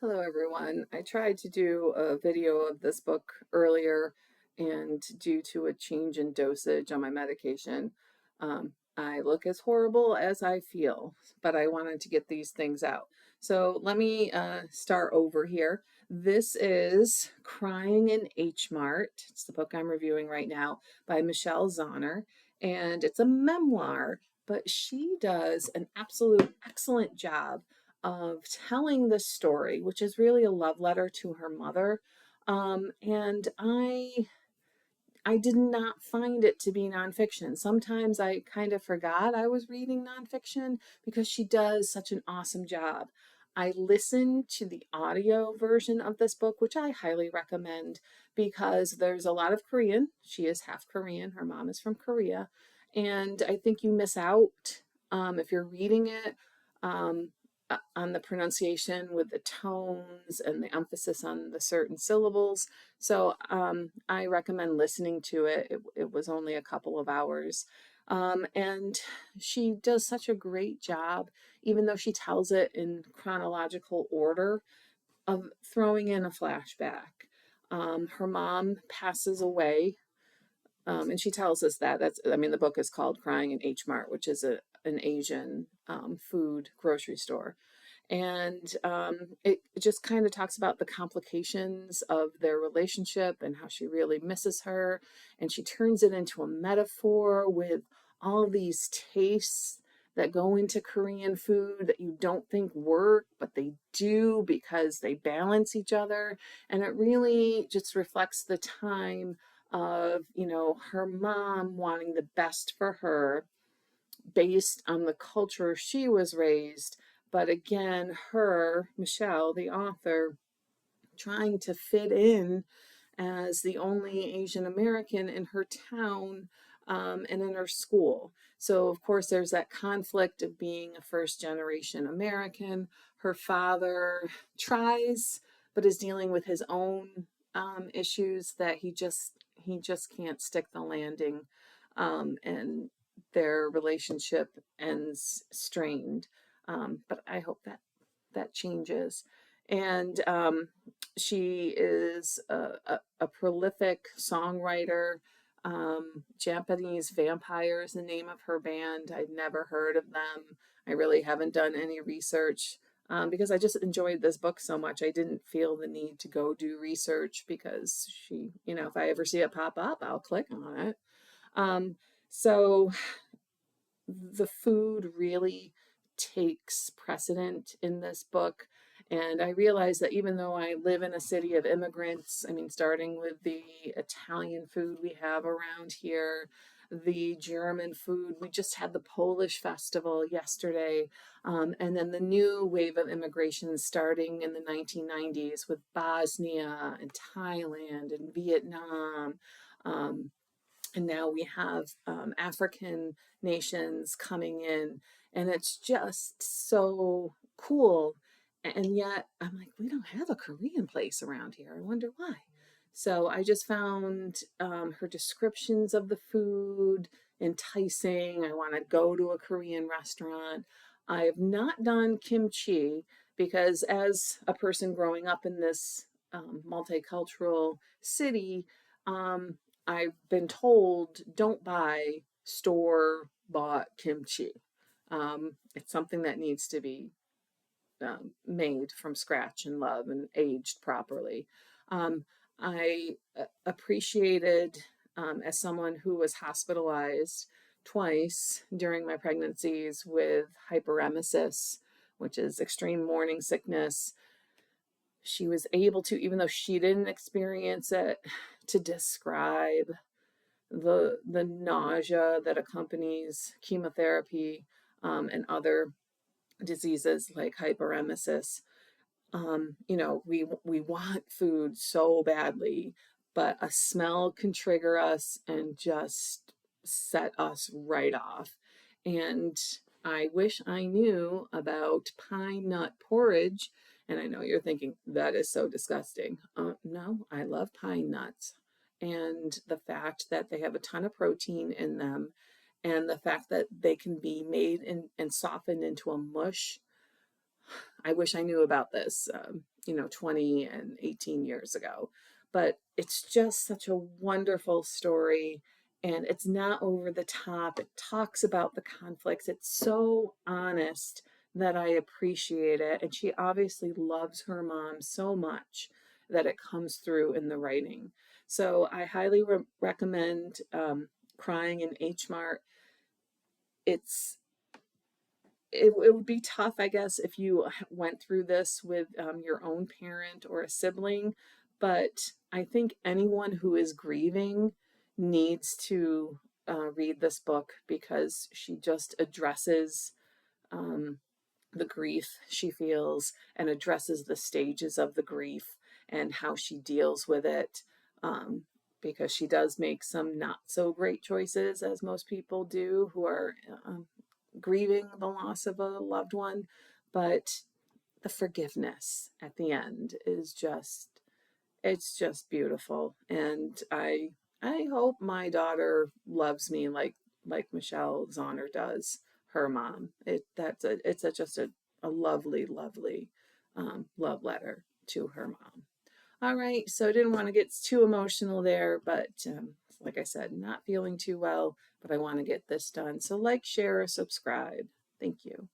Hello everyone. I tried to do a video of this book earlier, and due to a change in dosage on my medication, I look as horrible as I feel, but I wanted to get these things out. So let me start over here. This is Crying in H Mart. It's the book I'm reviewing right now by Michelle Zauner, and it's a memoir, but she does an absolute excellent job of telling the story, which is really a love letter to her mother. And I did not find it to be nonfiction. Sometimes I kind of forgot I was reading nonfiction because she does such an awesome job. I listened to the audio version of this book, which I highly recommend because there's a lot of Korean. She is half Korean. Her mom is from Korea. And I think you miss out if you're reading it. Um, on the pronunciation with the tones and the emphasis on the certain syllables. So I recommend listening to it. It was only a couple of hours. And she does such a great job, even though she tells it in chronological order, of throwing in a flashback. Her mom passes away, and she tells us that. The book is called Crying in H Mart, which is an Asian food grocery store. And it just kind of talks about the complications of their relationship and how she really misses her. And she turns it into a metaphor with all these tastes that go into Korean food that you don't think work, but they do because they balance each other. And it really just reflects the time of, her mom wanting the best for her based on the culture she was raised, but again, her, Michelle, the author, trying to fit in as the only Asian American in her town, and in her school. So, of course, there's that conflict of being a first generation American. Her father tries, but is dealing with his own issues that he just can't stick the landing, and their relationship ends strained. But I hope that changes. And she is a prolific songwriter. Japanese Vampire is the name of her band. I'd never heard of them. I really haven't done any research, because I just enjoyed this book so much. I didn't feel the need to go do research because if I ever see it pop up, I'll click on it. Um, so the food really takes precedent in this book. And I realize that even though I live in a city of immigrants, starting with the Italian food we have around here, the German food, we just had the Polish festival yesterday, and then the new wave of immigration starting in the 1990s with Bosnia and Thailand and Vietnam. Um, and now we have African nations coming in, and it's just so cool. And yet, I'm like, we don't have a Korean place around here. I wonder why. So I just found her descriptions of the food enticing. I want to go to a Korean restaurant. I have not done kimchi because, as a person growing up in this multicultural city, um, I've been told don't buy store bought kimchi. It's something that needs to be made from scratch in love and aged properly. I appreciated, as someone who was hospitalized twice during my pregnancies with hyperemesis, which is extreme morning sickness, she was able to, even though she didn't experience it, to describe the nausea that accompanies chemotherapy, and other diseases like hyperemesis. We want food so badly, but a smell can trigger us and just set us right off. And I wish I knew about pine nut porridge. And I know you're thinking that is so disgusting. No, I love pine nuts. And the fact that they have a ton of protein in them, and the fact that they can be made and softened into a mush. I wish I knew about this, 20 and 18 years ago. But it's just such a wonderful story. And it's not over the top. It talks about the conflicts. It's so honest that I appreciate it. And she obviously loves her mom so much that it comes through in the writing. So I highly recommend Crying in H Mart. It's it would be tough, I guess, if you went through this with your own parent or a sibling. But I think anyone who is grieving needs to read this book because she just addresses um, the grief she feels and addresses the stages of the grief and how she deals with it. Um, because she does make some not so great choices, as most people do who are grieving the loss of a loved one, but the forgiveness at the end is just, it's just beautiful. And I hope my daughter loves me like Michelle Zauner does her mom. It's just a lovely, lovely love letter to her mom. All right, so I didn't want to get too emotional there, but like I said, not feeling too well, but I want to get this done. So like, share, or subscribe. Thank you.